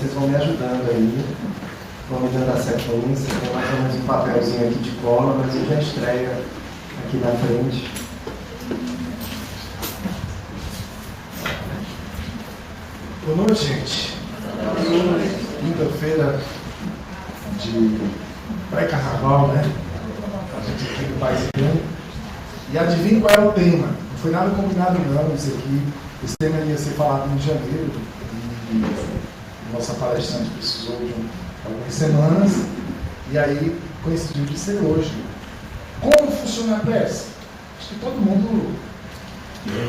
vocês vão me ajudando aí, vão me dando a sequência. Tem mais ou menos um papelzinho aqui de cola, mas eu já estreia aqui na frente. Boa noite, gente. Quinta-feira de pré-carnaval, né? A gente aqui no País Bem. E adivinha qual é o tema? Não foi nada combinado não, isso aqui. Esse tema ia ser falado em janeiro. E nossa palestrante precisou de algumas semanas. E aí coincidiu de ser hoje. Como funciona a prece? Acho que todo mundo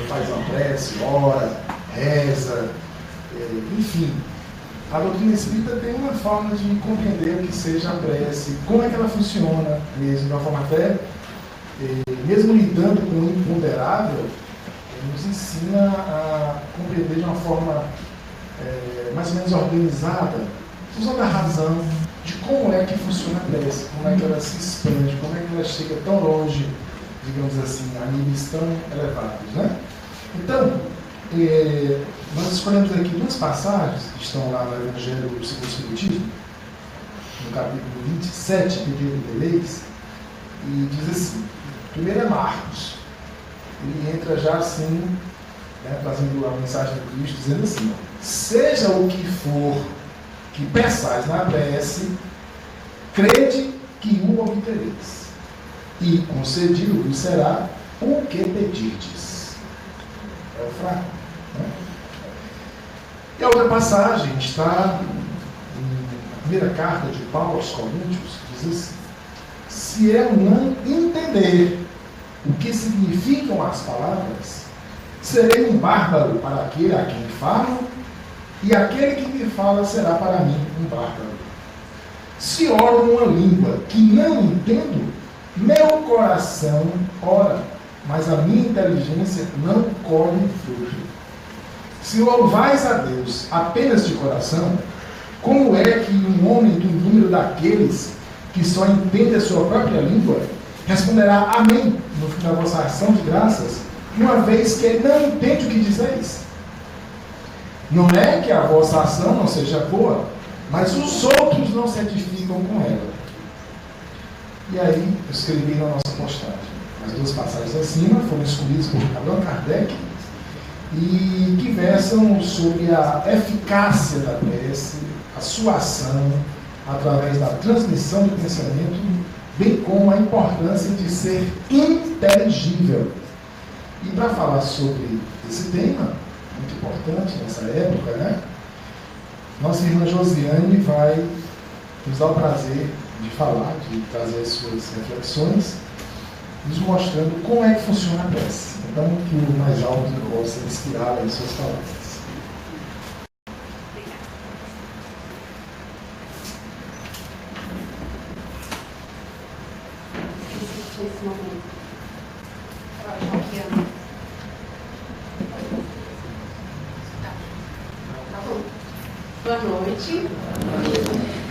faz uma prece, ora, reza, enfim. A doutrina espírita tem uma forma de compreender o que seja a prece, como é que ela funciona mesmo, de uma forma até, mesmo lidando com o imponderável, nos ensina a compreender de uma forma mais ou menos organizada, usando a razão de como é que funciona a prece, como é que ela se expande, como é que ela chega tão longe, digamos assim, a níveis tão elevados, né? Então, nós escolhemos aqui duas passagens que estão lá no Evangelho do segundo Espiritismo, no capítulo 27, Pedido de Leis, e diz assim, primeiro é Marcos, ele entra já assim, né, trazendo a mensagem de Cristo, dizendo assim, seja o que for que peçais na prece, crede que o obtereis, e concedido-vos será o que pedirdes. É o fraco. Né? E a outra passagem está na primeira carta de Paulo aos Coríntios, diz assim, se eu não entender o que significam as palavras, serei um bárbaro para aquele a quem falo, e aquele que me fala será para mim um bárbaro. Se oro uma língua que não entendo, meu coração ora, mas a minha inteligência não colhe fruto. Se louvais a Deus apenas de coração, como é que um homem do número daqueles que só entende a sua própria língua responderá amém no fim da vossa ação de graças, uma vez que ele não entende o que dizeis? Não é que a vossa ação não seja boa, mas os outros não se edificam com ela. E aí, eu escrevi na nossa postagem. As duas passagens acima foram escolhidas por Allan Kardec e que versam sobre a eficácia da prece, a sua ação, através da transmissão do pensamento, bem como a importância de ser inteligível. E para falar sobre esse tema, muito importante nessa época, né? Nossa irmã Josiane vai nos dar o prazer de falar, de trazer as suas reflexões, nos mostrando como é que funciona a prece. Então, que o mais alto possa inspirá-la em suas palavras. Boa noite.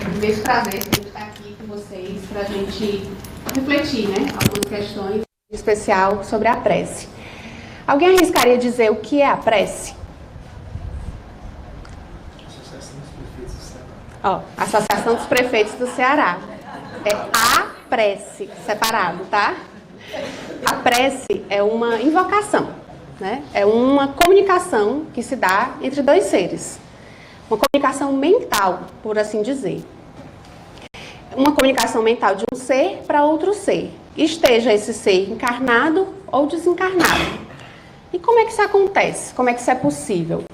Um imenso prazer estar aqui com vocês para a gente refletir, né, algumas questões, em especial sobre a prece. Alguém arriscaria dizer o que é a prece? Associação dos Prefeitos do Ceará. É a prece, separado, tá? A prece é uma invocação, né? É uma comunicação que se dá entre dois seres. Uma comunicação mental, por assim dizer. Uma comunicação mental de um ser para outro ser. Esteja esse ser encarnado ou desencarnado. E como é que isso acontece? Como é que isso é possível?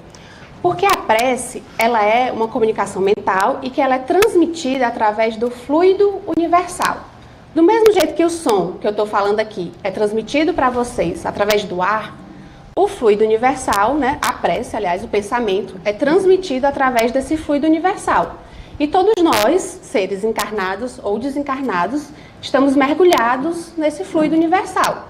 Porque a prece, ela é uma comunicação mental e que ela é transmitida através do fluido universal. Do mesmo jeito que o som que eu estou falando aqui é transmitido para vocês através do ar, o fluido universal, né, a prece, aliás, o pensamento, é transmitido através desse fluido universal. E todos nós, seres encarnados ou desencarnados, estamos mergulhados nesse fluido universal.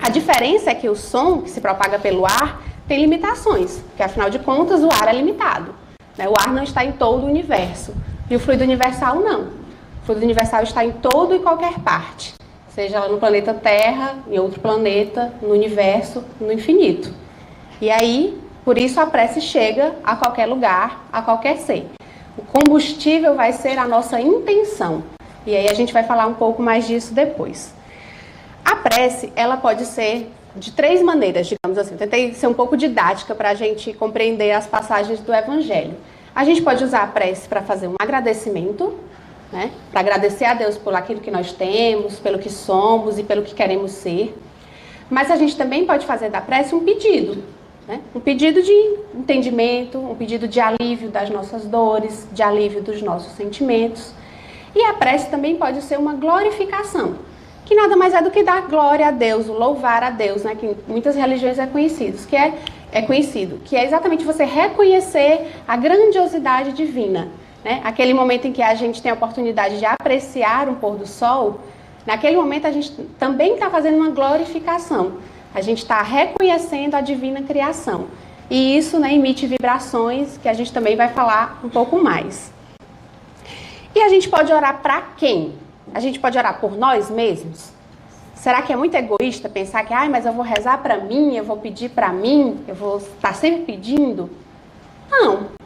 A diferença é que o som, que se propaga pelo ar, tem limitações, porque afinal de contas o ar é limitado, né? O ar não está em todo o universo, e o fluido universal não. O fluido universal está em todo e qualquer parte, seja no planeta Terra, em outro planeta, no universo, no infinito. E aí, por isso a prece chega a qualquer lugar, a qualquer ser. O combustível vai ser a nossa intenção. E aí a gente vai falar um pouco mais disso depois. A prece, ela pode ser de 3 maneiras, digamos assim. Tentei ser um pouco didática para a gente compreender as passagens do Evangelho. A gente pode usar a prece para fazer um agradecimento, né? Para agradecer a Deus por aquilo que nós temos, pelo que somos e pelo que queremos ser. Mas a gente também pode fazer da prece um pedido, né? Um pedido de entendimento, um pedido de alívio das nossas dores, de alívio dos nossos sentimentos. E a prece também pode ser uma glorificação, que nada mais é do que dar glória a Deus, o louvar a Deus, né? Que em muitas religiões é conhecido, que é exatamente você reconhecer a grandiosidade divina, né? Aquele momento em que a gente tem a oportunidade de apreciar um pôr do sol, naquele momento a gente também está fazendo uma glorificação. A gente está reconhecendo a divina criação. E isso, né, emite vibrações que a gente também vai falar um pouco mais. E a gente pode orar para quem? A gente pode orar por nós mesmos? Será que é muito egoísta pensar que, mas eu vou rezar para mim, eu vou pedir para mim, eu vou estar sempre pedindo? Não.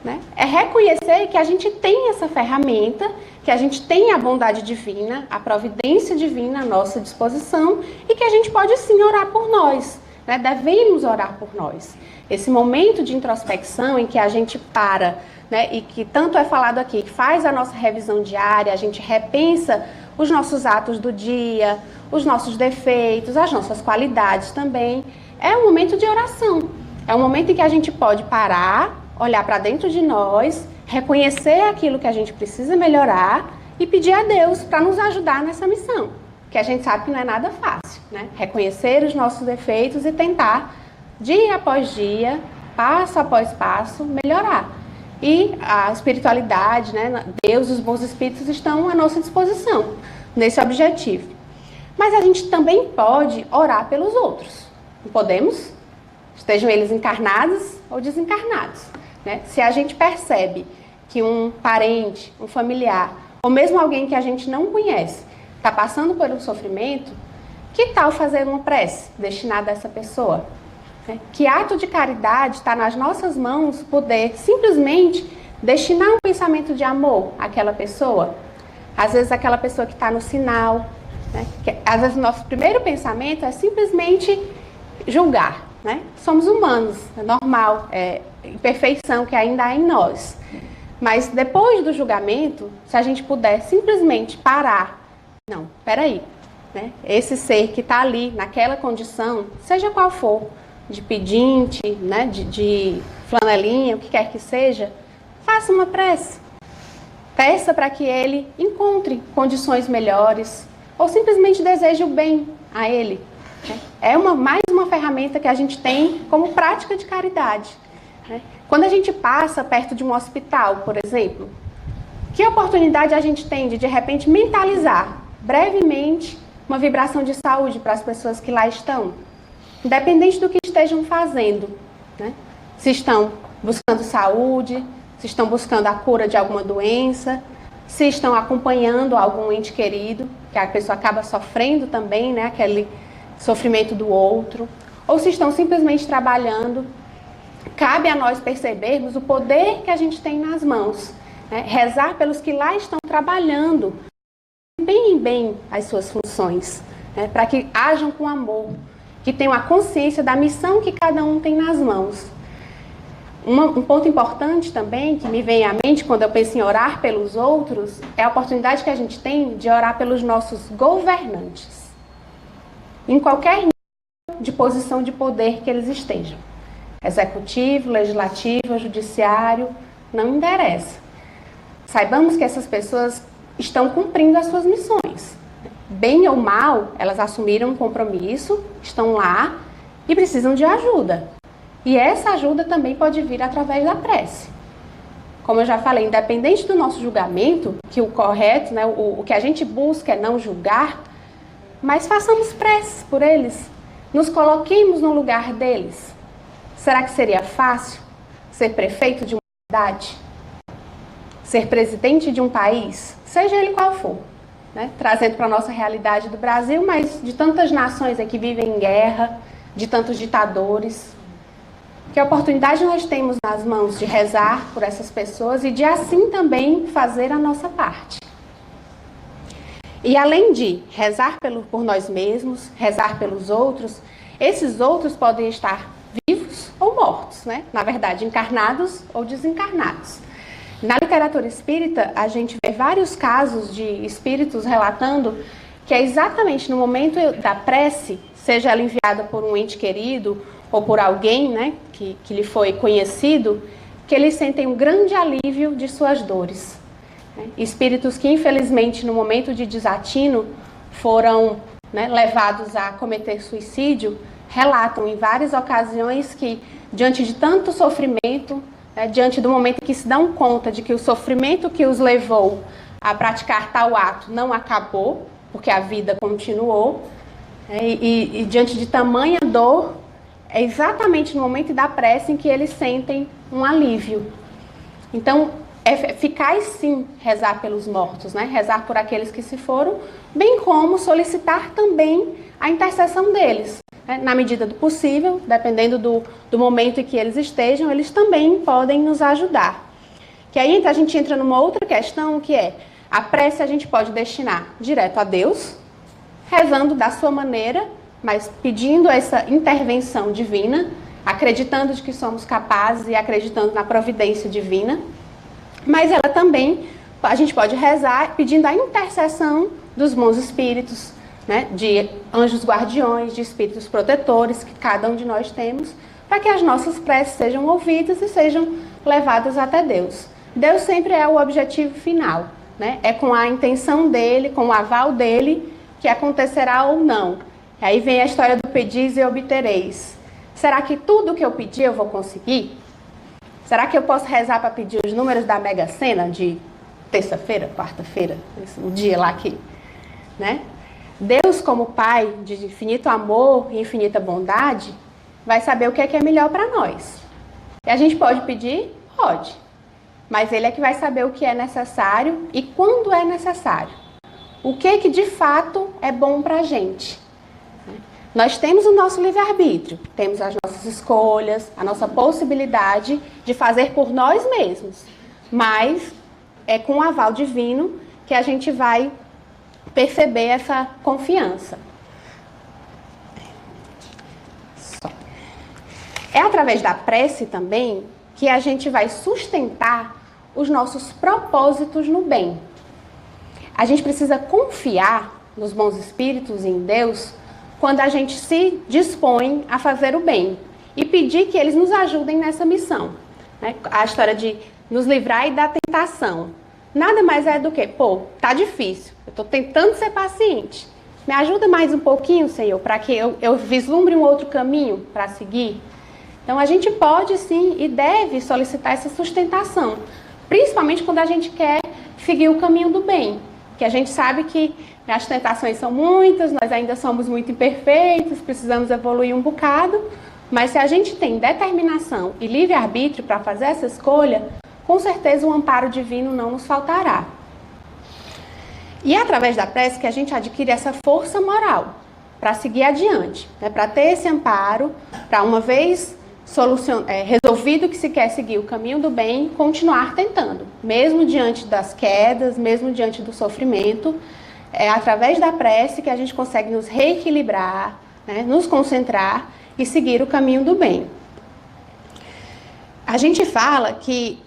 Né? É reconhecer que a gente tem essa ferramenta, que a gente tem a bondade divina, a providência divina à nossa disposição e que a gente pode sim orar por nós, né? Devemos orar por nós. Esse momento de introspecção em que a gente para, né? E que tanto é falado aqui, que faz a nossa revisão diária, a gente repensa os nossos atos do dia, os nossos defeitos, as nossas qualidades também. É um momento de oração. É um momento em que a gente pode parar, olhar para dentro de nós, reconhecer aquilo que a gente precisa melhorar e pedir a Deus para nos ajudar nessa missão. Que a gente sabe que não é nada fácil, né? Reconhecer os nossos defeitos e tentar, dia após dia, passo após passo, melhorar. E a espiritualidade, né? Deus, os bons espíritos estão à nossa disposição nesse objetivo. Mas a gente também pode orar pelos outros. Não podemos? Estejam eles encarnados ou desencarnados. Né? Se a gente percebe que um parente, um familiar, ou mesmo alguém que a gente não conhece, está passando por um sofrimento, que tal fazer uma prece destinada a essa pessoa? Que ato de caridade está nas nossas mãos poder simplesmente destinar um pensamento de amor àquela pessoa? Às vezes aquela pessoa que está no sinal, né? Às vezes o nosso primeiro pensamento é simplesmente julgar. Né? Somos humanos, é normal, é imperfeição que ainda há em nós. Mas depois do julgamento, se a gente puder simplesmente parar, não, peraí, né? Esse ser que está ali, naquela condição, seja qual for, de pedinte, né? de flanelinha, o que quer que seja, faça uma prece. Peça para que ele encontre condições melhores, ou simplesmente deseje o bem a ele. É mais uma ferramenta que a gente tem como prática de caridade. Né? Quando a gente passa perto de um hospital, por exemplo, que oportunidade a gente tem de repente, mentalizar brevemente uma vibração de saúde para as pessoas que lá estão? Independente do que estejam fazendo. Né? Se estão buscando saúde, se estão buscando a cura de alguma doença, se estão acompanhando algum ente querido, que a pessoa acaba sofrendo também, né? Aquele sofrimento do outro, ou se estão simplesmente trabalhando. Cabe a nós percebermos o poder que a gente tem nas mãos, né? Rezar pelos que lá estão trabalhando, desempenhem bem as suas funções, né? Para que ajam com amor, que tenham a consciência da missão que cada um tem nas mãos. Um ponto importante também, que me vem à mente quando eu penso em orar pelos outros, é a oportunidade que a gente tem de orar pelos nossos governantes. Em qualquer nível de posição de poder que eles estejam. Executivo, legislativo, judiciário, não interessa. Saibamos que essas pessoas estão cumprindo as suas missões. Bem ou mal, elas assumiram um compromisso, estão lá e precisam de ajuda. E essa ajuda também pode vir através da prece. Como eu já falei, independente do nosso julgamento, que o correto, né, o que a gente busca é não julgar, mas façamos preces por eles, nos coloquemos no lugar deles. Será que seria fácil ser prefeito de uma cidade? Ser presidente de um país? Seja ele qual for, né? Trazendo para a nossa realidade do Brasil, mas de tantas nações que vivem em guerra, de tantos ditadores. Que oportunidade nós temos nas mãos de rezar por essas pessoas e de assim também fazer a nossa parte. E além de rezar por nós mesmos, rezar pelos outros, esses outros podem estar vivos ou mortos, né? Na verdade, encarnados ou desencarnados. Na literatura espírita, a gente vê vários casos de espíritos relatando que é exatamente no momento da prece, seja ela enviada por um ente querido ou por alguém, né, que lhe foi conhecido, que eles sentem um grande alívio de suas dores. Espíritos que, infelizmente, no momento de desatino, foram, né, levados a cometer suicídio, relatam em várias ocasiões que, diante de tanto sofrimento, né, diante do momento em que se dão conta de que o sofrimento que os levou a praticar tal ato não acabou, porque a vida continuou, e diante de tamanha dor, é exatamente no momento da prece em que eles sentem um alívio. Então, é eficaz sim rezar pelos mortos, né? Rezar por aqueles que se foram, bem como solicitar também a intercessão deles. Né? Na medida do possível, dependendo do momento em que eles estejam, eles também podem nos ajudar. Que aí a gente entra numa outra questão, que é a prece a gente pode destinar direto a Deus, rezando da sua maneira, mas pedindo essa intervenção divina, acreditando de que somos capazes e acreditando na providência divina. Mas ela também, a gente pode rezar pedindo a intercessão dos bons espíritos, né, de anjos guardiões, de espíritos protetores, que cada um de nós temos, para que as nossas preces sejam ouvidas e sejam levadas até Deus. Deus sempre é o objetivo final, né? É com a intenção dele, com o aval dele, que acontecerá ou não. E aí vem a história do pedis e obtereis. Será que tudo que eu pedir eu vou conseguir? Será que eu posso rezar para pedir os números da Mega Sena de terça-feira, quarta-feira, o dia lá aqui, né? Deus, como Pai de infinito amor e infinita bondade, vai saber o que é melhor para nós. E a gente pode pedir? Pode. Mas Ele é que vai saber o que é necessário e quando é necessário. O que de fato é bom para a gente. Nós temos o nosso livre-arbítrio, temos as nossas escolhas, a nossa possibilidade de fazer por nós mesmos. Mas é com o aval divino que a gente vai perceber essa confiança. É através da prece também que a gente vai sustentar os nossos propósitos no bem. A gente precisa confiar nos bons espíritos e em Deus quando a gente se dispõe a fazer o bem e pedir que eles nos ajudem nessa missão. Né? A história de nos livrar da tentação. Nada mais é do que, tá difícil, eu estou tentando ser paciente. Me ajuda mais um pouquinho, Senhor, para que eu vislumbre um outro caminho para seguir. Então a gente pode sim e deve solicitar essa sustentação, principalmente quando a gente quer seguir o caminho do bem. Que a gente sabe que as tentações são muitas, nós ainda somos muito imperfeitos, precisamos evoluir um bocado, mas se a gente tem determinação e livre-arbítrio para fazer essa escolha, com certeza o amparo divino não nos faltará. E é através da prece que a gente adquire essa força moral para seguir adiante, né? Para ter esse amparo, para uma vez resolvido que se quer seguir o caminho do bem, continuar tentando, mesmo diante das quedas, mesmo diante do sofrimento. É através da prece que a gente consegue nos reequilibrar, né, nos concentrar e seguir o caminho do bem. A gente fala que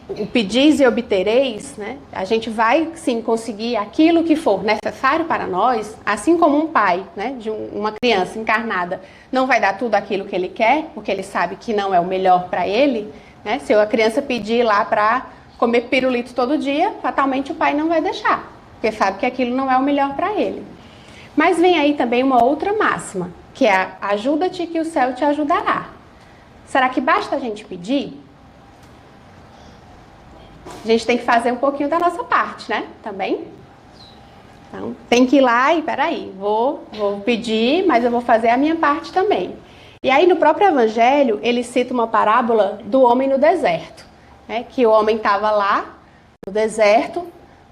o pedis e obtereis, né, a gente vai sim conseguir aquilo que for necessário para nós, assim como um pai, né, de uma criança encarnada não vai dar tudo aquilo que ele quer, porque ele sabe que não é o melhor para ele, né? Se a criança pedir lá para comer pirulito todo dia, fatalmente o pai não vai deixar, porque sabe que aquilo não é o melhor para ele. Mas vem aí também uma outra máxima, que é ajuda-te que o céu te ajudará. Será que basta a gente pedir? A gente tem que fazer um pouquinho da nossa parte, né? Também. Então, tem que ir lá e, peraí, vou pedir, mas eu vou fazer a minha parte também. E aí, no próprio Evangelho, ele cita uma parábola do homem no deserto, né? Que o homem estava lá, no deserto,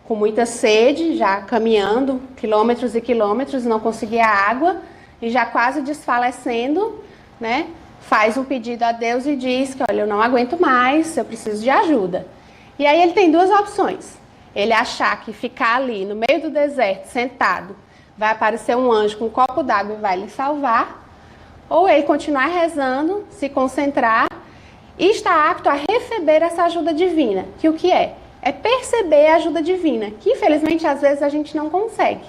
com muita sede, já caminhando quilômetros e quilômetros, não conseguia água, e já quase desfalecendo, né? faz um pedido a Deus e diz que, olha, eu não aguento mais, eu preciso de ajuda. E aí ele tem duas opções. Ele achar que ficar ali no meio do deserto, sentado, vai aparecer um anjo com um copo d'água e vai lhe salvar, ou ele continuar rezando, se concentrar e estar apto a receber essa ajuda divina. Que o que é? É perceber a ajuda divina, que infelizmente às vezes a gente não consegue.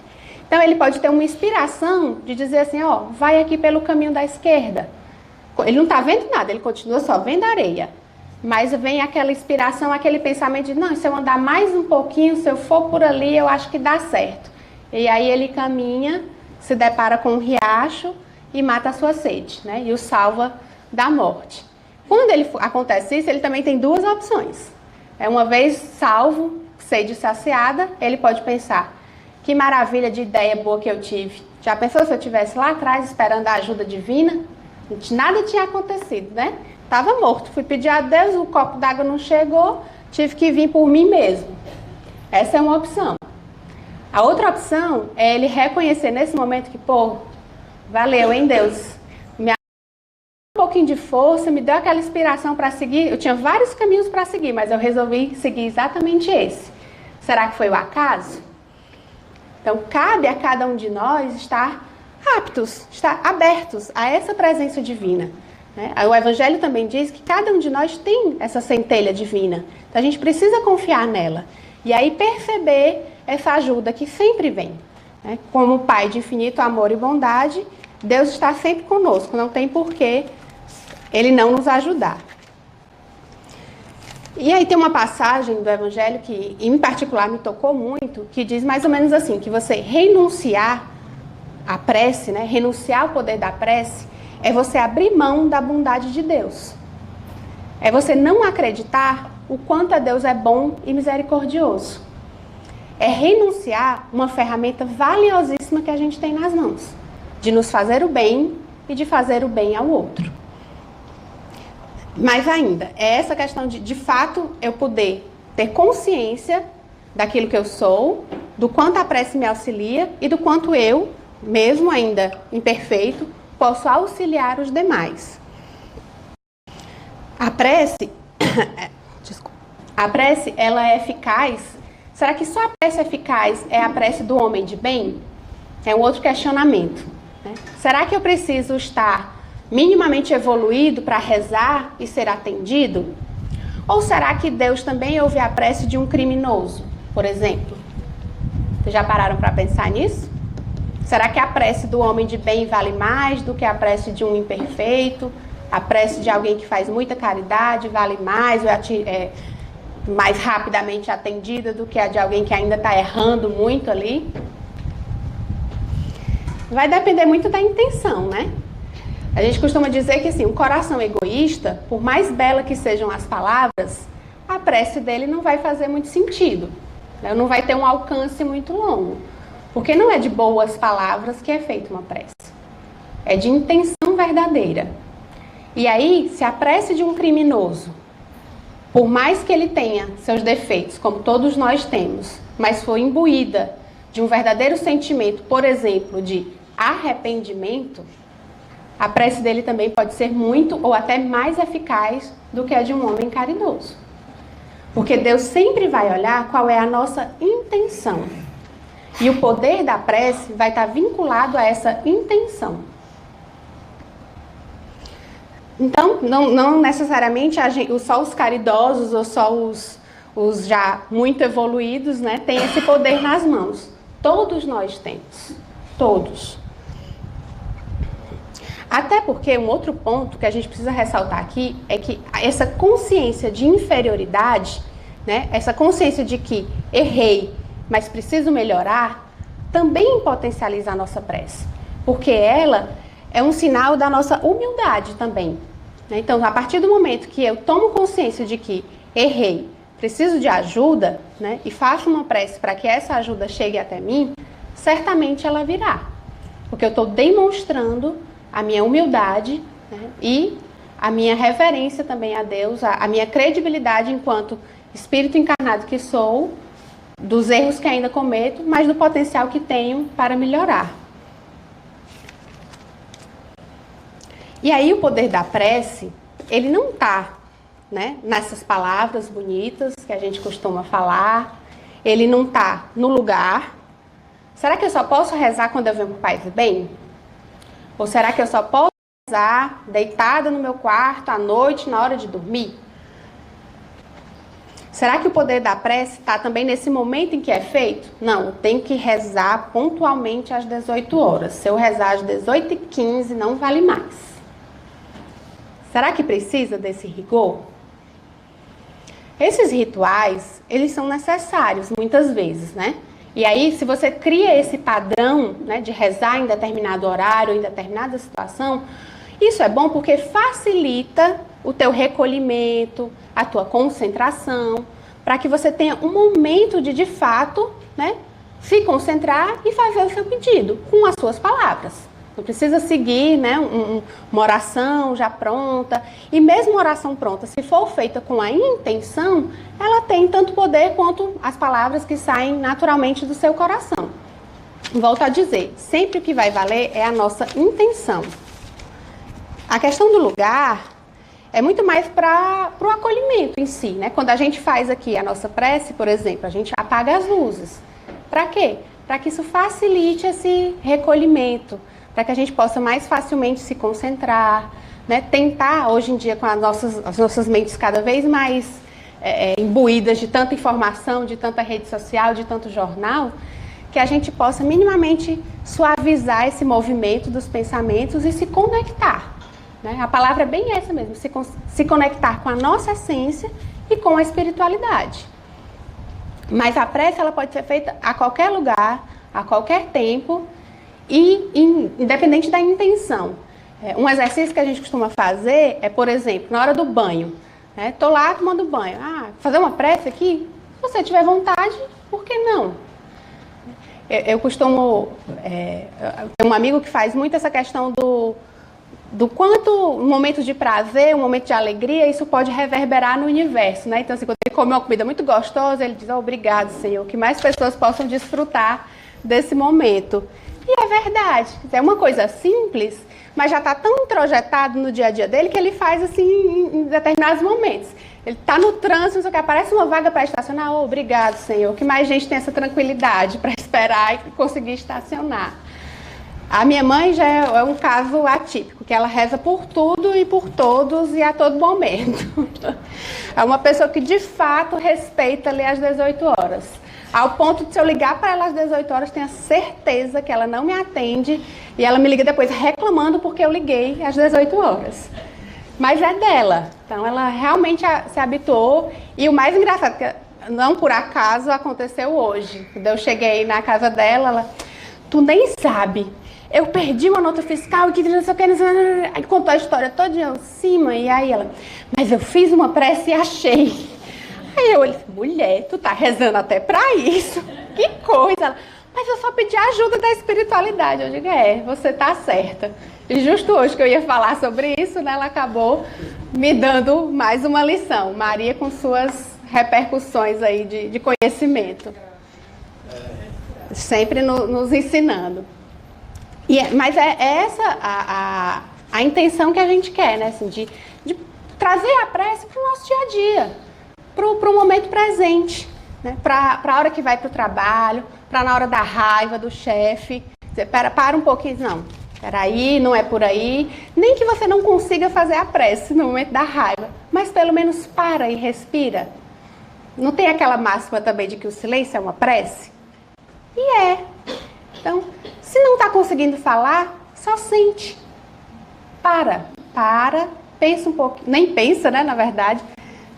Então ele pode ter uma inspiração de dizer assim, ó, vai aqui pelo caminho da esquerda. Ele não está vendo nada, ele continua só vendo areia. Mas vem aquela inspiração, aquele pensamento de, não, se eu andar mais um pouquinho, se eu for por ali, eu acho que dá certo. E aí ele caminha, se depara com um riacho e mata a sua sede, né? E o salva da morte. Quando acontece isso, ele também tem duas opções. Uma vez salvo, sede saciada, ele pode pensar, que maravilha de ideia boa que eu tive. Já pensou se eu estivesse lá atrás esperando a ajuda divina? Nada tinha acontecido, né? Estava morto. Fui pedir a Deus, o copo d'água não chegou, tive que vir por mim mesmo. Essa é uma opção. A outra opção é ele reconhecer nesse momento que, pô, valeu, hein, Deus? Me deu um pouquinho de força, me deu aquela inspiração para seguir. Eu tinha vários caminhos para seguir, mas eu resolvi seguir exatamente esse. Será que foi o acaso? Então, cabe a cada um de nós estar aptos, estar abertos a essa presença divina. O Evangelho também diz que cada um de nós tem essa centelha divina. Então a gente precisa confiar nela. E aí perceber essa ajuda que sempre vem. Como Pai de infinito amor e bondade, Deus está sempre conosco. Não tem porquê Ele não nos ajudar. E aí tem uma passagem do Evangelho que, em particular, me tocou muito, que diz mais ou menos assim, que você renunciar à prece, né, renunciar ao poder da prece, é você abrir mão da bondade de Deus. É você não acreditar o quanto a Deus é bom e misericordioso. É renunciar uma ferramenta valiosíssima que a gente tem nas mãos, de nos fazer o bem e de fazer o bem ao outro. Mais ainda, é essa questão de fato, eu poder ter consciência daquilo que eu sou, do quanto a prece me auxilia e do quanto eu, mesmo ainda imperfeito, posso auxiliar os demais. A prece, ela é eficaz. Será que só a prece eficaz é a prece do homem de bem? É um outro questionamento, né? Será que eu preciso estar minimamente evoluído para rezar e ser atendido? Ou será que Deus também ouve a prece de um criminoso, por exemplo? Vocês já pararam para pensar nisso? Será que a prece do homem de bem vale mais do que a prece de um imperfeito? A prece de alguém que faz muita caridade vale mais, ou é mais rapidamente atendida do que a de alguém que ainda está errando muito ali? Vai depender muito da intenção, né? A gente costuma dizer que assim, um coração egoísta, por mais bela que sejam as palavras, a prece dele não vai fazer muito sentido, né? Não vai ter um alcance muito longo. Porque não é de boas palavras que é feita uma prece. É de intenção verdadeira. E aí, se a prece de um criminoso, por mais que ele tenha seus defeitos, como todos nós temos, mas for imbuída de um verdadeiro sentimento, por exemplo, de arrependimento, a prece dele também pode ser muito ou até mais eficaz do que a de um homem caridoso. Porque Deus sempre vai olhar qual é a nossa intenção. E o poder da prece vai estar vinculado a essa intenção. Então, não necessariamente só os caridosos ou só os já muito evoluídos, né, têm esse poder nas mãos. Todos nós temos. Todos. Até porque um outro ponto que a gente precisa ressaltar aqui é que essa consciência de inferioridade, né, essa consciência de que errei, mas preciso melhorar, também potencializa a nossa prece. Porque ela é um sinal da nossa humildade também. Então, a partir do momento que eu tomo consciência de que errei, preciso de ajuda, né, e faço uma prece para que essa ajuda chegue até mim, certamente ela virá. Porque eu estou demonstrando a minha humildade, né, e a minha reverência também a Deus, a minha credibilidade enquanto espírito encarnado que sou, dos erros que ainda cometo, mas do potencial que tenho para melhorar. E aí o poder da prece, ele não está, né, nessas palavras bonitas que a gente costuma falar, ele não está no lugar. Será que eu só posso rezar quando eu venho para o Pai do Bem? Ou será que eu só posso rezar deitada no meu quarto à noite, na hora de dormir? Será que o poder da prece está também nesse momento em que é feito? Não, eu tenho que rezar pontualmente às 18 horas. Se eu rezar às 18h15, não vale mais. Será que precisa desse rigor? Esses rituais, eles são necessários muitas vezes, né? E aí, se você cria esse padrão, né, de rezar em determinado horário, em determinada situação, isso é bom porque facilita o teu recolhimento, a tua concentração, para que você tenha um momento de fato, né, se concentrar e fazer o seu pedido com as suas palavras. Não precisa seguir, né, uma oração já pronta. E mesmo uma oração pronta, se for feita com a intenção, ela tem tanto poder quanto as palavras que saem naturalmente do seu coração. Volto a dizer, sempre o que vai valer é a nossa intenção. A questão do lugar é muito mais para o acolhimento em si, né? Quando a gente faz aqui a nossa prece, por exemplo, a gente apaga as luzes. Para quê? Para que isso facilite esse recolhimento, para que a gente possa mais facilmente se concentrar, né? Tentar, hoje em dia, com as nossas mentes cada vez mais imbuídas de tanta informação, de tanta rede social, de tanto jornal, que a gente possa minimamente suavizar esse movimento dos pensamentos e se conectar. Né? A palavra é bem essa mesmo, se conectar com a nossa essência e com a espiritualidade. Mas a prece ela pode ser feita a qualquer lugar, a qualquer tempo e independente da intenção. Um exercício que a gente costuma fazer é, por exemplo, na hora do banho. Estou lá tomando banho. Fazer uma prece aqui? Se você tiver vontade, por que não? Eu costumo... Tem um amigo que faz muito essa questão do quanto um momento de prazer, um momento de alegria, isso pode reverberar no universo, né? Então, assim, quando ele come uma comida muito gostosa, ele diz, obrigado, Senhor, que mais pessoas possam desfrutar desse momento. E é verdade, é uma coisa simples, mas já está tão introjetado no dia a dia dele que ele faz assim em determinados momentos. Ele está no trânsito, não sei o que, aparece uma vaga para estacionar, obrigado, Senhor, que mais gente tem essa tranquilidade para esperar e conseguir estacionar. A minha mãe já é um caso atípico, que ela reza por tudo e por todos e a todo momento. É uma pessoa que de fato respeita ali às 18 horas. Ao ponto de se eu ligar para ela às 18 horas, tenho certeza que ela não me atende e ela me liga depois reclamando porque eu liguei às 18 horas. Mas é dela. Então ela realmente se habituou. E o mais engraçado, que não por acaso aconteceu hoje. Quando eu cheguei na casa dela, ela, tu nem sabe. Eu perdi uma nota fiscal que não sei o que, aí contou a história toda em cima, e aí ela, mas eu fiz uma prece e achei. Aí eu olhei, mulher, tu tá rezando até pra isso, que coisa. Ela, mas eu só pedi a ajuda da espiritualidade. Eu digo, você tá certa. E justo hoje que eu ia falar sobre isso, né, ela acabou me dando mais uma lição. Maria com suas repercussões aí de conhecimento. Sempre nos ensinando. Mas é essa a intenção que a gente quer, né? Assim, de trazer a prece para o nosso dia a dia, para o momento presente, né? Para a hora que vai para o trabalho, para na hora da raiva do chefe. Para um pouquinho, não, peraí, não é por aí. Nem que você não consiga fazer a prece no momento da raiva, mas pelo menos para e respira. Não tem aquela máxima também de que o silêncio é uma prece? E é. Então, se não está conseguindo falar, só sente. Para, pensa um pouquinho. Nem pensa, né, na verdade.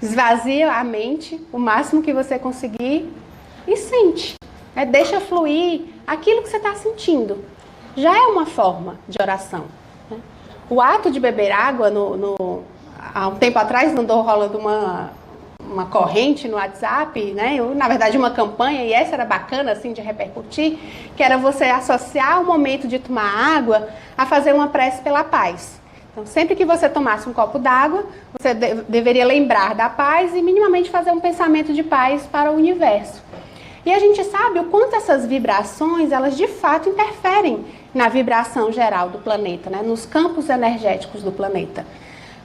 Esvazia a mente o máximo que você conseguir e sente. Deixa fluir aquilo que você está sentindo. Já é uma forma de oração. Né? O ato de beber água, há um tempo atrás, andou rolando uma corrente no WhatsApp, né? Na verdade uma campanha, e essa era bacana assim de repercutir, que era você associar o momento de tomar água a fazer uma prece pela paz. Então sempre que você tomasse um copo d'água, você deveria lembrar da paz e minimamente fazer um pensamento de paz para o universo. E a gente sabe o quanto essas vibrações, elas de fato interferem na vibração geral do planeta, né? Nos campos energéticos do planeta.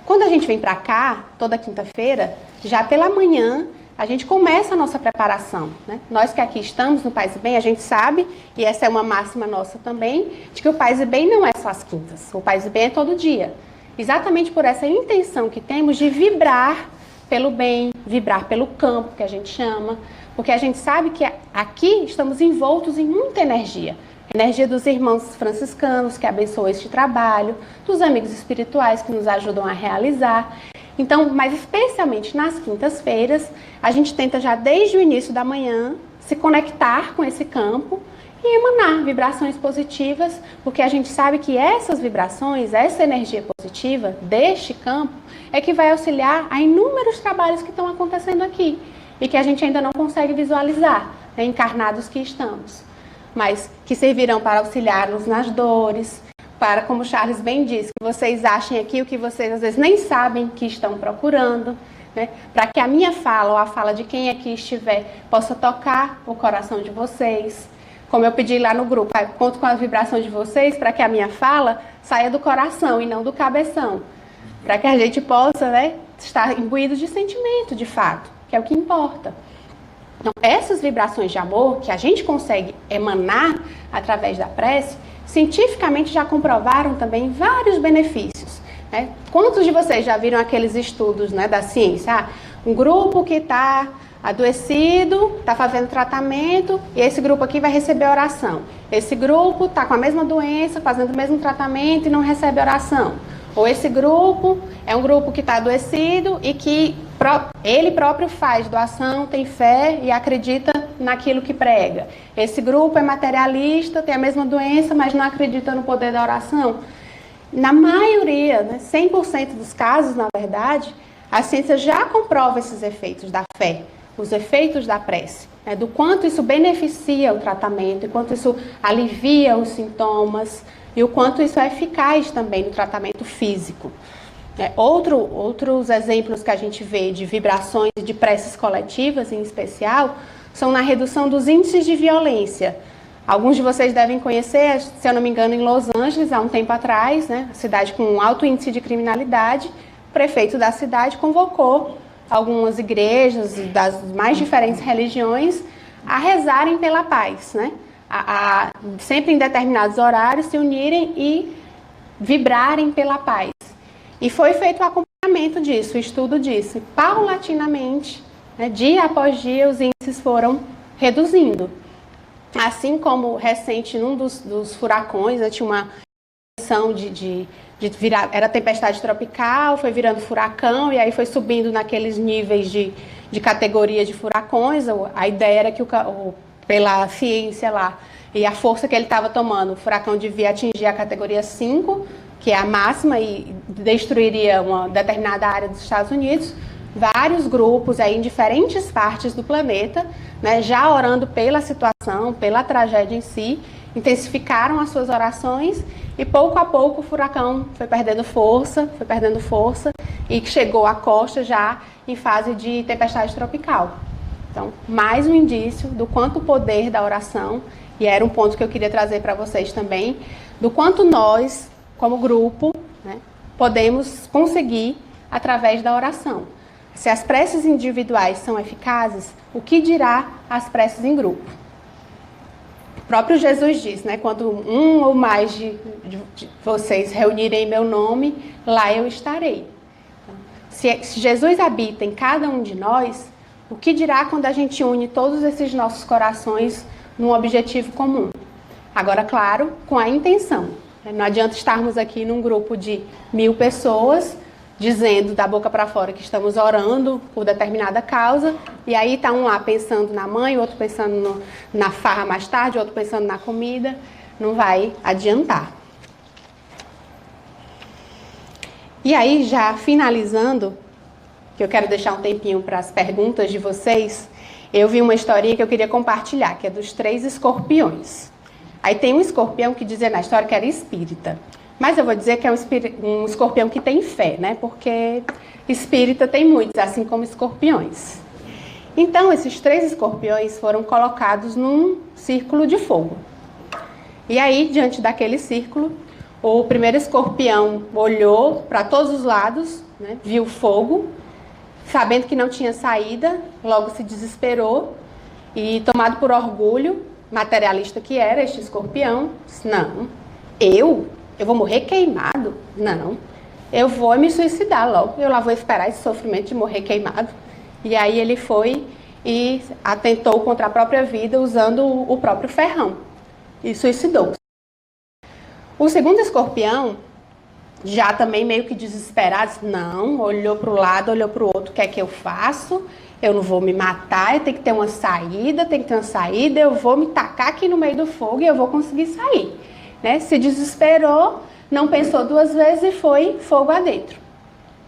Quando a gente vem para cá, toda quinta-feira, já pela manhã, a gente começa a nossa preparação, né? Nós que aqui estamos no Paz e Bem, a gente sabe, e essa é uma máxima nossa também, de que o Paz e Bem não é só às quintas, o Paz e Bem é todo dia. Exatamente por essa intenção que temos de vibrar pelo bem, vibrar pelo campo, que a gente chama, porque a gente sabe que aqui estamos envoltos em muita energia. Energia dos irmãos franciscanos que abençoam este trabalho, dos amigos espirituais que nos ajudam a realizar. Então, mas especialmente nas quintas-feiras, a gente tenta já desde o início da manhã se conectar com esse campo e emanar vibrações positivas, porque a gente sabe que essas vibrações, essa energia positiva deste campo é que vai auxiliar a inúmeros trabalhos que estão acontecendo aqui e que a gente ainda não consegue visualizar, né, encarnados que estamos, mas que servirão para auxiliar-nos nas dores, para, como Charles bem disse, que vocês achem aqui o que vocês às vezes nem sabem que estão procurando, né? Para que a minha fala ou a fala de quem aqui estiver possa tocar o coração de vocês. Como eu pedi lá no grupo, conto com a vibração de vocês para que a minha fala saia do coração e não do cabeção. Para que a gente possa, né, estar imbuído de sentimento, de fato, que é o que importa. Então, essas vibrações de amor que a gente consegue emanar através da prece, cientificamente já comprovaram também vários benefícios, né? Quantos de vocês já viram aqueles estudos, né, da ciência? Um grupo que está adoecido, está fazendo tratamento, e esse grupo aqui vai receber oração. Esse grupo está com a mesma doença, fazendo o mesmo tratamento e não recebe oração. Ou esse grupo é um grupo que está adoecido e que ele próprio faz doação, tem fé e acredita naquilo que prega. Esse grupo é materialista, tem a mesma doença, mas não acredita no poder da oração. Na maioria, né, 100% dos casos, na verdade, a ciência já comprova esses efeitos da fé, os efeitos da prece, né, do quanto isso beneficia o tratamento, e quanto isso alivia os sintomas, e o quanto isso é eficaz também no tratamento físico. Outros exemplos que a gente vê de vibrações e de preces coletivas, em especial, são na redução dos índices de violência. Alguns de vocês devem conhecer, se eu não me engano, em Los Angeles, há um tempo atrás, né, cidade com um alto índice de criminalidade, o prefeito da cidade convocou algumas igrejas das mais diferentes religiões a rezarem pela paz, né? Sempre em determinados horários se unirem e vibrarem pela paz. E foi feito o acompanhamento disso, o estudo disso. Paulatinamente, né, dia após dia, os índices foram reduzindo. Assim como recente, num dos furacões, né, tinha uma questão de virar, era tempestade tropical, foi virando furacão, e aí foi subindo naqueles níveis de categoria de furacões. A ideia era que pela ciência lá, e a força que ele estava tomando, o furacão devia atingir a categoria 5, que é a máxima, e destruiria uma determinada área dos Estados Unidos. Vários grupos aí em diferentes partes do planeta, né, já orando pela situação, pela tragédia em si, intensificaram as suas orações, e pouco a pouco o furacão foi perdendo força, e chegou à costa já em fase de tempestade tropical. Então, mais um indício do quanto o poder da oração, e era um ponto que eu queria trazer para vocês também, do quanto nós, como grupo, né, podemos conseguir através da oração. Se as preces individuais são eficazes, o que dirá as preces em grupo? O próprio Jesus diz, né, quando um ou mais de vocês reunirem em meu nome, lá eu estarei. Então, se Jesus habita em cada um de nós, o que dirá quando a gente une todos esses nossos corações num objetivo comum? Agora, claro, com a intenção. Não adianta estarmos aqui num grupo de 1000 pessoas, dizendo da boca para fora que estamos orando por determinada causa, e aí está um lá pensando na mãe, outro pensando na farra mais tarde, outro pensando na comida. Não vai adiantar. E aí, já finalizando, que eu quero deixar um tempinho para as perguntas de vocês, eu vi uma historinha que eu queria compartilhar, que é dos 3 escorpiões. Aí tem um escorpião que dizia na história que era espírita. Mas eu vou dizer que é um escorpião que tem fé, né? Porque espírita tem muitos, assim como escorpiões. Então, esses 3 escorpiões foram colocados num círculo de fogo. E aí, diante daquele círculo, o primeiro escorpião olhou para todos os lados, né, viu fogo, sabendo que não tinha saída, logo se desesperou e, tomado por orgulho, materialista que era este escorpião, disse, não, eu vou morrer queimado? Não, eu vou me suicidar logo, eu lá vou esperar esse sofrimento de morrer queimado. E aí ele foi e atentou contra a própria vida usando o próprio ferrão e suicidou-se. O segundo escorpião, já também meio que desesperado, não, olhou para o lado, olhou para o outro, o que é que eu faço? Eu não vou me matar, eu tenho que ter uma saída, eu vou me tacar aqui no meio do fogo e eu vou conseguir sair. Né? Se desesperou, não pensou duas vezes e foi fogo adentro.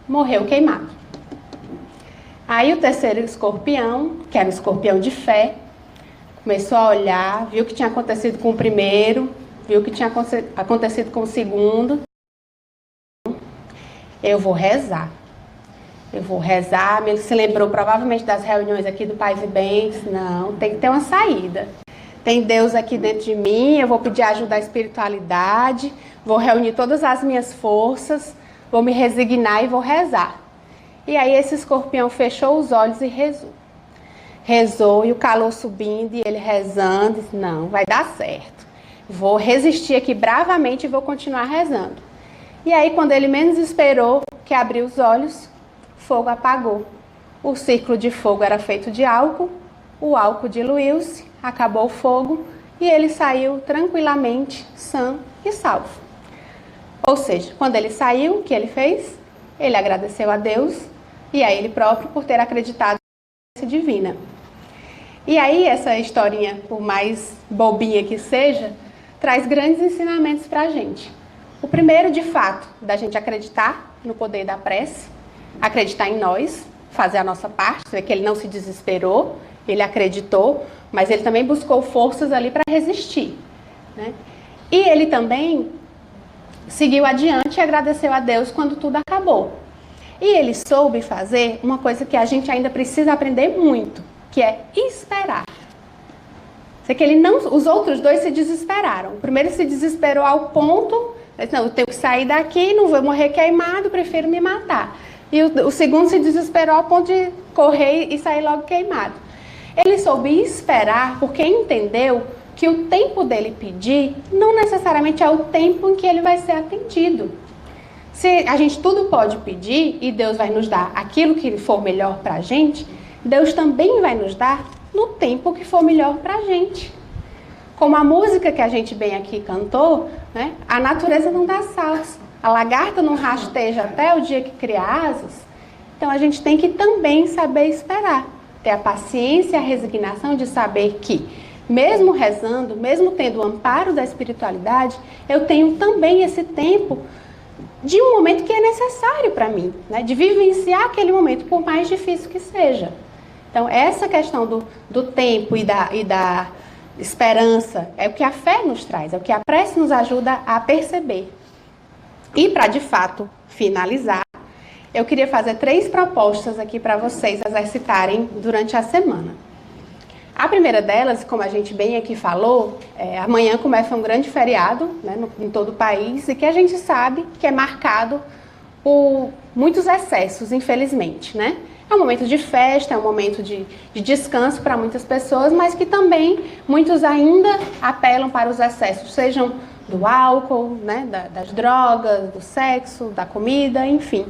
Morreu queimado. Aí o terceiro escorpião, que era o escorpião de fé, começou a olhar, viu o que tinha acontecido com o primeiro, viu o que tinha acontecido com o segundo. Eu vou rezar. Ele se lembrou provavelmente das reuniões aqui do Paz e Bens. Não, tem que ter uma saída. Tem Deus aqui dentro de mim, eu vou pedir ajuda à espiritualidade, vou reunir todas as minhas forças, vou me resignar e vou rezar. E aí esse escorpião fechou os olhos e rezou. Rezou e o calor subindo e ele rezando, disse, não, vai dar certo. Vou resistir aqui bravamente e vou continuar rezando. E aí quando ele menos esperou, que abriu os olhos, o fogo apagou. O círculo de fogo era feito de álcool, o álcool diluiu-se, acabou o fogo e ele saiu tranquilamente, sã e salvo. Ou seja, quando ele saiu, o que ele fez? Ele agradeceu a Deus e a ele próprio por ter acreditado na graça divina. E aí essa historinha, por mais bobinha que seja, traz grandes ensinamentos para a gente. O primeiro, de fato, da gente acreditar no poder da prece, acreditar em nós, fazer a nossa parte, ver que ele não se desesperou, ele acreditou, mas ele também buscou forças ali para resistir. Né? E ele também seguiu adiante e agradeceu a Deus quando tudo acabou. E ele soube fazer uma coisa que a gente ainda precisa aprender muito, que é esperar. Sei que os outros dois se desesperaram. O primeiro se desesperou ao ponto, disse, não, eu tenho que sair daqui, não vou morrer queimado, prefiro me matar. E o segundo se desesperou ao ponto de correr e sair logo queimado. Ele soube esperar porque entendeu que o tempo dele pedir não necessariamente é o tempo em que ele vai ser atendido. Se a gente tudo pode pedir e Deus vai nos dar aquilo que for melhor para a gente, Deus também vai nos dar no tempo que for melhor para a gente. Como a música que a gente bem aqui cantou, né? A natureza não dá saltos, a lagarta não rasteja até o dia que cria asas. Então a gente tem que também saber esperar, ter a paciência e a resignação de saber que, mesmo rezando, mesmo tendo o amparo da espiritualidade, eu tenho também esse tempo de um momento que é necessário para mim, né? De vivenciar aquele momento, por mais difícil que seja. Então, essa questão do tempo e da esperança é o que a fé nos traz, é o que a prece nos ajuda a perceber. E para, de fato, finalizar, eu queria fazer 3 propostas aqui para vocês exercitarem durante a semana. A primeira delas, como a gente bem aqui falou, amanhã começa um grande feriado, né, em todo o país, e que a gente sabe que é marcado por muitos excessos, infelizmente, né? É um momento de festa, é um momento de descanso para muitas pessoas, mas que também muitos ainda apelam para os excessos, sejam do álcool, né, das drogas, do sexo, da comida, enfim.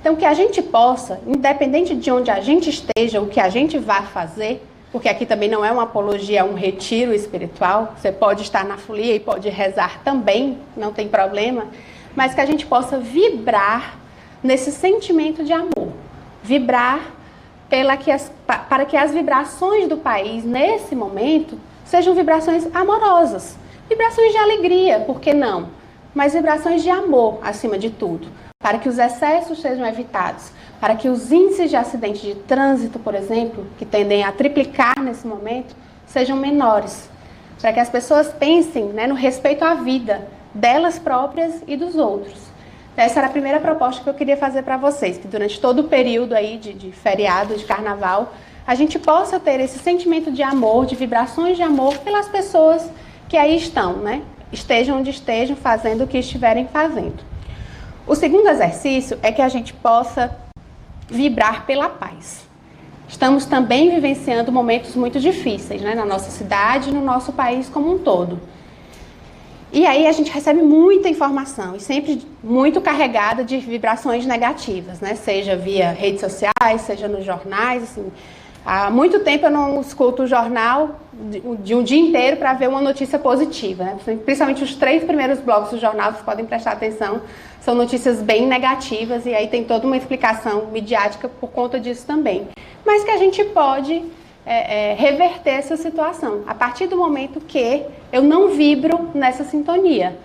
Então, que a gente possa, independente de onde a gente esteja, o que a gente vá fazer, porque aqui também não é uma apologia, é um retiro espiritual, você pode estar na folia e pode rezar também, não tem problema, mas que a gente vibrar nesse sentimento de amor. Vibrar para que as vibrações do país, nesse momento, sejam vibrações amorosas. Vibrações de alegria, por que não? Mas vibrações de amor, acima de tudo. Para que os excessos sejam evitados. Para que os índices de acidente de trânsito, por exemplo, que tendem a triplicar nesse momento, sejam menores. Para que as pessoas pensem, né, no respeito à vida delas próprias e dos outros. Essa era a primeira proposta que eu queria fazer para vocês, que durante todo o período aí de feriado, de carnaval, a gente possa ter esse sentimento de amor, de vibrações de amor pelas pessoas que aí estão, né? estejam onde estejam, fazendo o que estiverem fazendo. O segundo exercício é que a gente possa vibrar pela paz. Estamos também vivenciando momentos muito difíceis, né, na nossa cidade e no nosso país como um todo. E aí a gente recebe muita informação e sempre muito carregada de vibrações negativas, né? Seja via redes sociais, seja nos jornais. Assim. Há muito tempo eu não escuto o jornal de um dia inteiro para ver uma notícia positiva, né? Principalmente os 3 primeiros blocos do jornal, vocês podem prestar atenção, são notícias bem negativas e aí tem toda uma explicação midiática por conta disso também. Mas que a gente pode reverter essa situação, a partir do momento que eu não vibro nessa sintonia.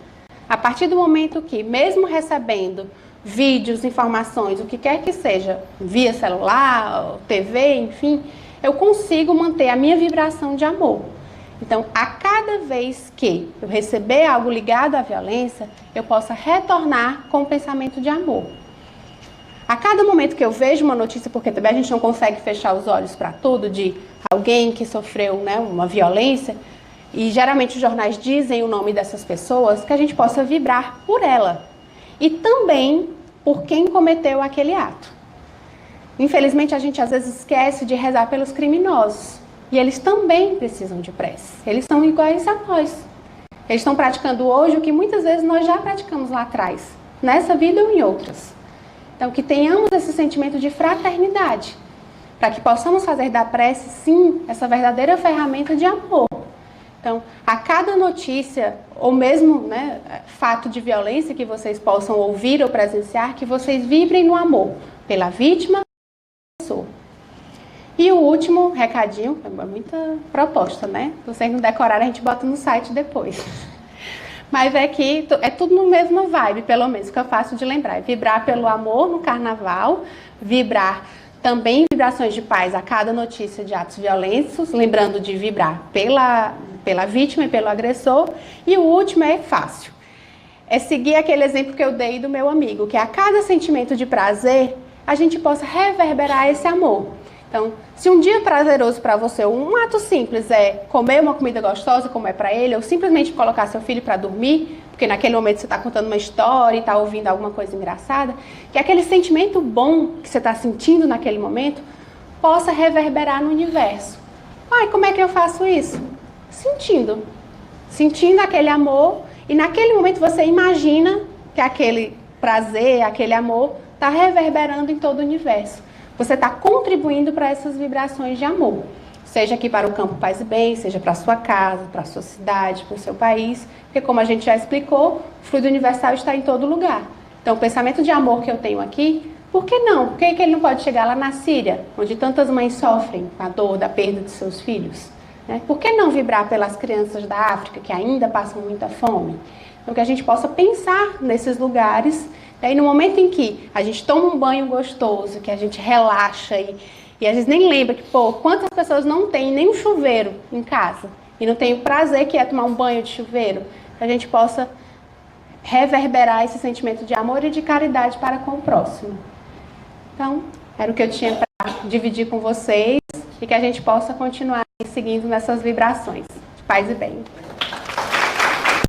A partir do momento que, mesmo recebendo vídeos, informações, o que quer que seja, via celular, TV, enfim, eu consigo manter a minha vibração de amor. Então, a cada vez que eu receber algo ligado à violência, eu possa retornar com o pensamento de amor. A cada momento que eu vejo uma notícia, porque também a gente não consegue fechar os olhos para tudo, de alguém que sofreu, né, uma violência, e geralmente os jornais dizem o nome dessas pessoas, que a gente possa vibrar por ela. E também por quem cometeu aquele ato. Infelizmente, a gente às vezes esquece de rezar pelos criminosos. E eles também precisam de prece. Eles são iguais a nós. Eles estão praticando hoje o que muitas vezes nós já praticamos lá atrás, nessa vida ou em outras. Então, que tenhamos esse sentimento de fraternidade, para que possamos fazer da prece, sim, essa verdadeira ferramenta de amor. Então, a cada notícia, ou mesmo, né, fato de violência que vocês possam ouvir ou presenciar, que vocês vibrem no amor, pela vítima e pela pessoa. E o último recadinho, é muita proposta, né? Se vocês não decorarem, a gente bota no site depois. Mas é que é tudo no mesmo vibe, pelo menos, fica fácil de lembrar. Vibrar pelo amor no carnaval, vibrar também vibrações de paz a cada notícia de atos violentos, lembrando de vibrar pela vítima e pelo agressor. E o último é fácil. É seguir aquele exemplo que eu dei do meu amigo, que a cada sentimento de prazer, a gente possa reverberar esse amor. Então, se um dia prazeroso para você, um ato simples é comer uma comida gostosa, como é para ele, ou simplesmente colocar seu filho para dormir, porque naquele momento você está contando uma história e está ouvindo alguma coisa engraçada, que aquele sentimento bom que você está sentindo naquele momento possa reverberar no universo. Ai, como é que eu faço isso? Sentindo. Sentindo aquele amor, e naquele momento você imagina que aquele prazer, aquele amor, está reverberando em todo o universo. Você está contribuindo para essas vibrações de amor, seja aqui para o campo Paz e Bem, seja para a sua casa, para a sua cidade, para o seu país, porque como a gente já explicou, o fluido universal está em todo lugar. Então o pensamento de amor que eu tenho aqui, por que não? Por que ele não pode chegar lá na Síria, onde tantas mães sofrem com a dor da perda de seus filhos? Né? Por que não vibrar pelas crianças da África, que ainda passam muita fome? Então que a gente possa pensar nesses lugares. E no momento em que a gente toma um banho gostoso, que a gente relaxa e às vezes nem lembra que, pô, quantas pessoas não têm nem um chuveiro em casa e não tem o prazer que é tomar um banho de chuveiro, que a gente possa reverberar esse sentimento de amor e de caridade para com o próximo. Então, era o que eu tinha para dividir com vocês e que a gente possa continuar seguindo nessas vibrações de paz e bem.